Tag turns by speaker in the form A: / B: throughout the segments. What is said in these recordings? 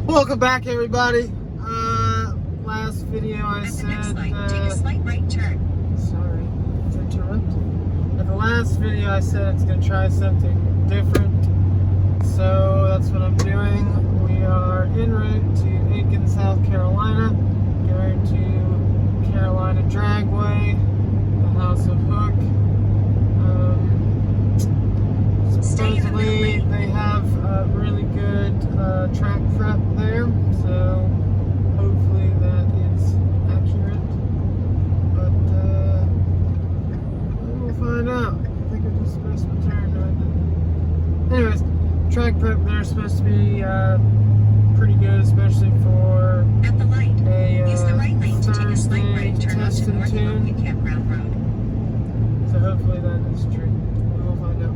A: Welcome back, everybody. Last video I said,
B: take a slight right turn.
A: Sorry, it's interrupted. At the last video I said it's going to try something different. So that's what I'm doing. We are en route to Aiken, South Carolina. Going to Carolina Dragway, the House of Hook. Supposedly they have really good track prep there, so hopefully that is accurate. But we'll find out. I think I just pressed my turn right now. Anyways, track prep there is supposed to be pretty good, especially for
B: At the light, use the right lane to take a slight
A: Thursday
B: right turn
A: test
B: onto
A: and
B: North
A: tune.
B: Oakwood Campground Road.
A: So hopefully that is true. We will find out.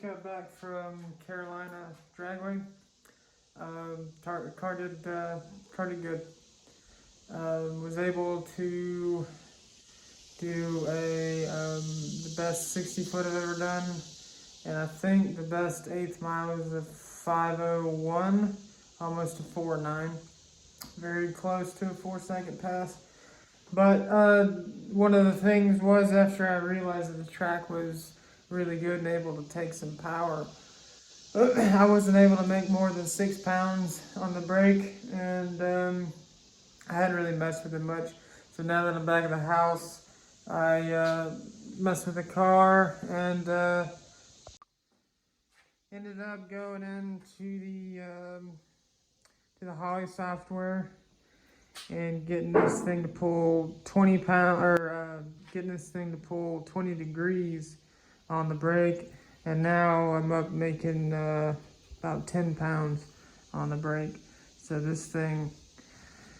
A: got back from Carolina Dragway. Car did good. Was able to do the best 60 foot I've ever done, and I think the best 8th mile was a 5:01, almost a 4:09. Very close to a 4-second pass. But one of the things was, after I realized that the track was really good and able to take some power, I wasn't able to make more than 6 pounds on the brake, and I hadn't really messed with it much. So now that I'm back at the house, I messed with the car and ended up going into the Holly software and getting this thing to pull 20 pounds, or getting this thing to pull 20 degrees on the brake. And now I'm up making about 10 pounds on the brake. So this thing,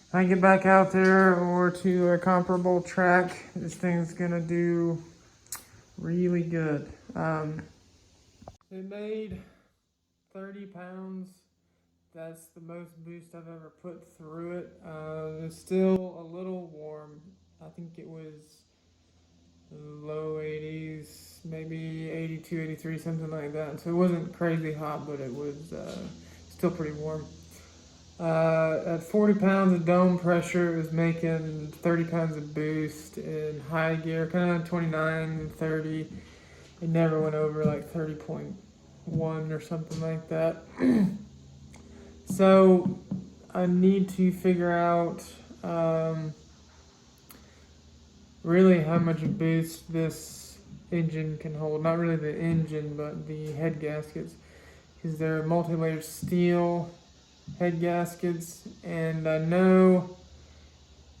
A: if I get back out there or to a comparable track, this thing's gonna do really good. It made 30 pounds. That's the most boost I've ever put through it. It's still a little warm. I think it was low 80s, maybe 82, 83, something like that. So it wasn't crazy hot, but it was still pretty warm. At 40 pounds of dome pressure, it was making 30 pounds of boost in high gear, kind of 29, 30. It never went over like 30.1 or something like that. So I need to figure out really how much boost this engine can hold. Not really the engine, but the head gaskets, because they're multi-layered steel head gaskets, and I know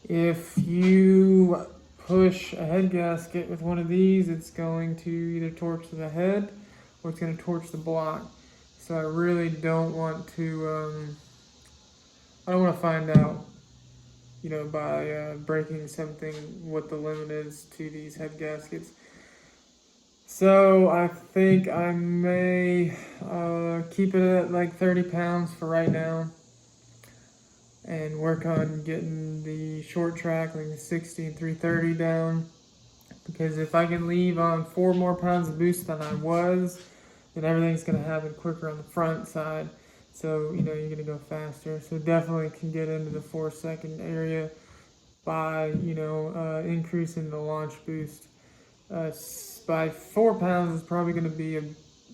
A: if you push a head gasket with one of these, it's going to either torch the head or it's going to torch the block. So I really don't want to, I don't want to find out, you know, by breaking something, what the limit is to these head gaskets. So I think I may keep it at like 30 pounds for right now and work on getting the short track, like the 60 and 330 down. Because if I can leave on 4 more pounds of boost than I was, then everything's going to happen quicker on the front side. So, you know, you're going to go faster. So definitely can get into the 4-second area by, you know, increasing the launch boost. By 4 pounds is probably going to be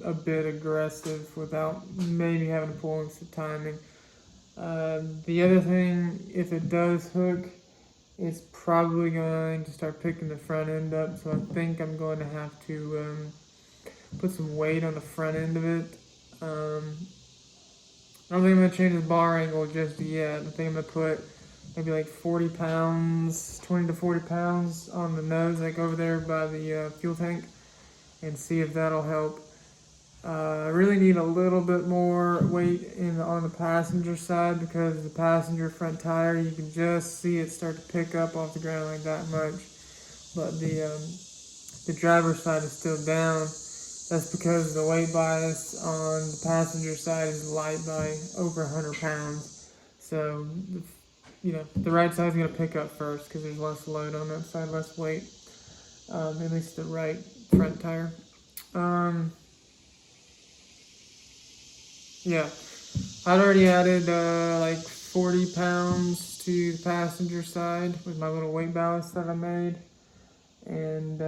A: a bit aggressive without maybe having to pull in some timing. The other thing, if it does hook, it's probably going to start picking the front end up. So I think I'm going to have to put some weight on the front end of it. I don't think I'm going to change the bar angle just yet. I think I'm going to put maybe like 40 pounds, 20 to 40 pounds on the nose, like over there by the fuel tank, and see if that'll help. I really need a little bit more weight on the passenger side, because the passenger front tire, you can just see it start to pick up off the ground like that much. But the driver's side is still down. That's because the weight bias on the passenger side is light by over 100 pounds. So, you know, the right side's going to pick up first because there's less load on that side, less weight. At least the right front tire. Yeah, I'd already added like 40 pounds to the passenger side with my little weight ballast that I made. And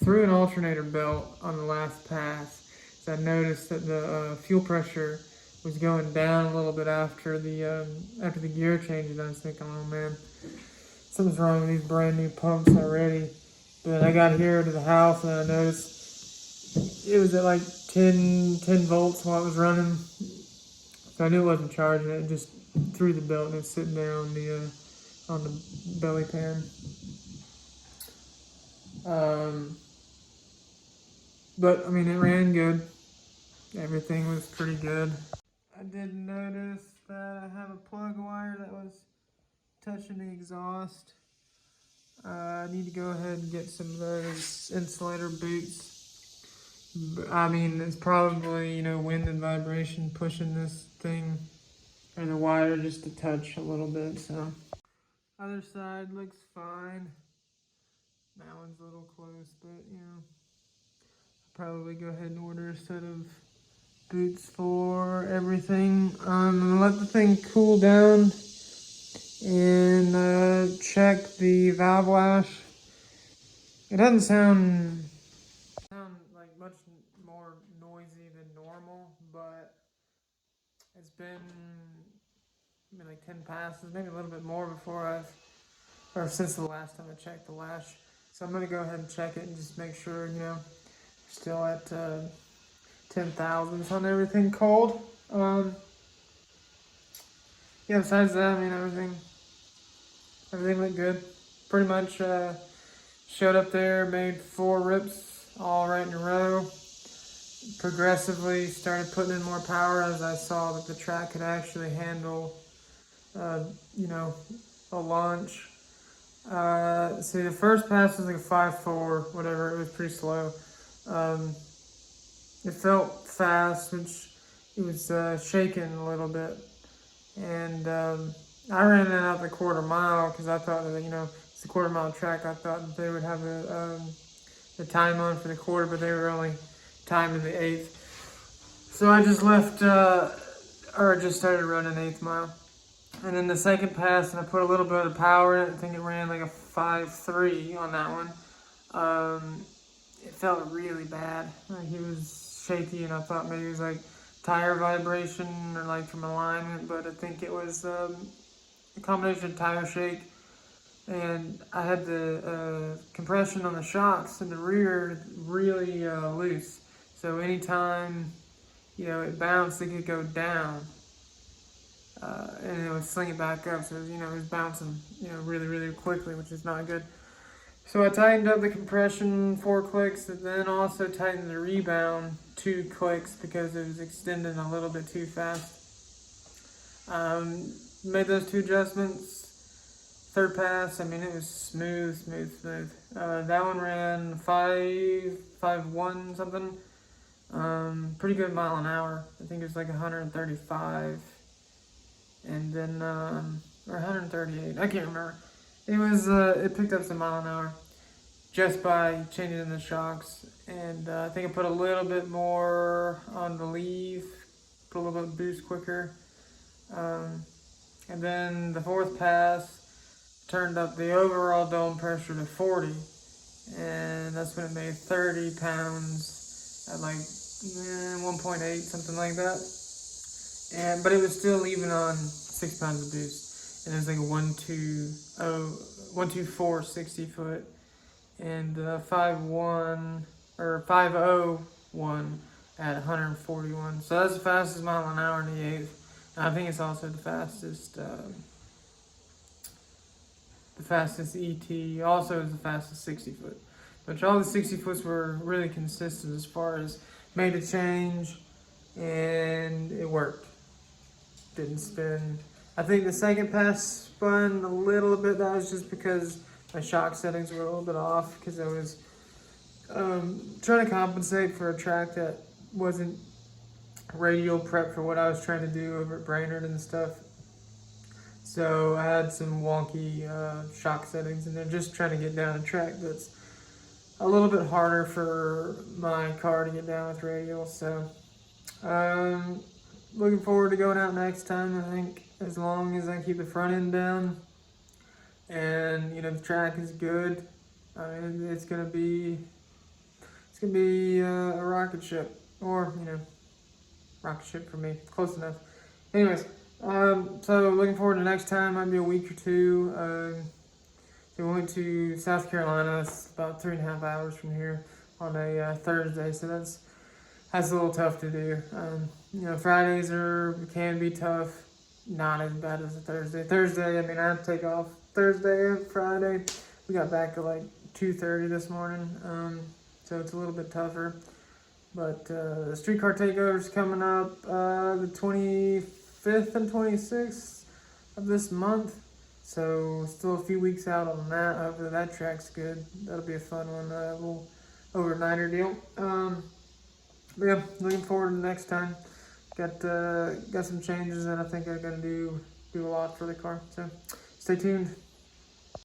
A: threw an alternator belt on the last pass. So I noticed that the fuel pressure was going down a little bit after the gear change, and I was thinking, oh man, something's wrong with these brand new pumps already. But I got here to the house and I noticed it was at like 10 volts while it was running. So I knew it wasn't charging. It just threw the belt and it's sitting there on the belly pan. But I mean, it ran good. Everything was pretty good. I did notice that I have a plug wire that was touching the exhaust. I need to go ahead and get some of those insulator boots I mean, it's probably, wind and vibration pushing this thing or the wire just a touch a little bit, so. Other side looks fine. That one's a little close, but, probably go ahead and order a set of boots for everything. Let the thing cool down and check the valve lash. It doesn't sound like much more noisy than normal, but it's been maybe like 10 passes, maybe a little bit more or since the last time I checked the lash. So I'm gonna go ahead and check it and just make sure, still at 10 thousandths on everything cold. Yeah, besides that, I mean, everything looked good. Pretty much showed up there, made 4 rips all right in a row. Progressively started putting in more power as I saw that the track could actually handle, a launch. See, the first pass was like a 5.4, whatever. It was pretty slow. It felt fast, which it was shaking a little bit. And I ran it out the quarter mile because I thought that, it's a quarter mile track. I thought that they would have the time on for the quarter, but they were only timing the 8th. So I just left, or just started running 8th mile. And then the second pass, and I put a little bit of power in it. I think it ran like a 5.3 on that one. It felt really bad. Like it was shaky, and I thought maybe it was like tire vibration or like from alignment, but I think it was a combination of tire shake. And I had the compression on the shocks in the rear really loose. So anytime, it bounced, it could go down. And it would sling it back up. So, it was bouncing, really, really quickly, which is not good. So I tightened up the compression 4 clicks and then also tightened the rebound 2 clicks because it was extending a little bit too fast. Made those 2 adjustments. Third pass, I mean, it was smooth. That one ran 5.1 something. Pretty good mile an hour. I think it was like 135. And then, or 138, I can't remember. It was, it picked up some mile an hour just by changing in the shocks. And I think I put a little bit more on the leaf, put a little bit of boost quicker. And then the 4th pass, turned up the overall dome pressure to 40. And that's when it made 30 pounds at like 1.8, something like that. But it was still even on 6 pounds of boost. And it was like a 124 60 foot and 5.1 or 5.01 at 141. So that's the fastest mile an hour in the 8th. And I think it's also the fastest ET. Also is the fastest 60 foot. But all the 60 foots were really consistent as far as made a change and it worked. Didn't spin. I think the second pass spun a little bit. That was just because my shock settings were a little bit off because I was trying to compensate for a track that wasn't radial prep for what I was trying to do over at Brainerd and stuff. So I had some wonky shock settings, and they're just trying to get down a track that's a little bit harder for my car to get down with radial. So looking forward to going out next time. I think as long as I keep the front end down and the track is good, it's gonna be a rocket ship, or rocket ship for me, close enough. Anyways, so looking forward to next time. Might be a week or 2. We went to South Carolina. It's about 3.5 hours from here on a Thursday, so that's a little tough to do. Fridays can be tough, not as bad as a Thursday. Thursday, I had to take off Thursday and Friday. We got back at like 2:30 this morning, so it's a little bit tougher. But the streetcar takeover's coming up the 25th and 26th of this month. So still a few weeks out on that. Hopefully that track's good. That'll be a fun one. A little overnighter deal. But yeah, looking forward to the next time. Got some changes that I think are gonna do a lot for the car. So stay tuned.